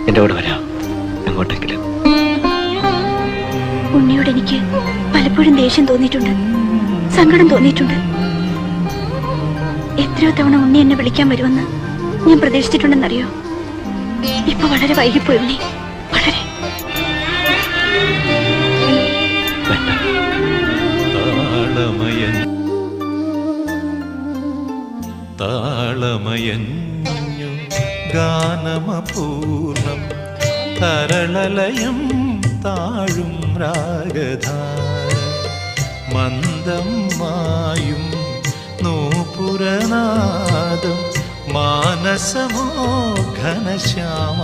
എന്റെ കൂടെ വരാം, എങ്ങോട്ടെങ്കിലും. ഉണ്ണിയോട് എനിക്ക് പലപ്പോഴും ദേഷ്യം തോന്നിയിട്ടുണ്ട്, സങ്കടം തോന്നിയിട്ടുണ്ട്. എത്രയോ തവണ ഉണ്ണി എന്നെ വിളിക്കാൻ വരുമെന്ന് ഞാൻ പ്രതീക്ഷിച്ചിട്ടുണ്ടെന്നറിയോ? ഇപ്പൊ വളരെ വൈകിപ്പോയി ഉണ്ണി, വളരെ. താളമയഞ്ഞു ഗാനമപൂർണം തരളലയം താഴും രാഗധാര മന്ദം മായും നൂപുരനാദം മാനസമോ ഘനശ്യാമ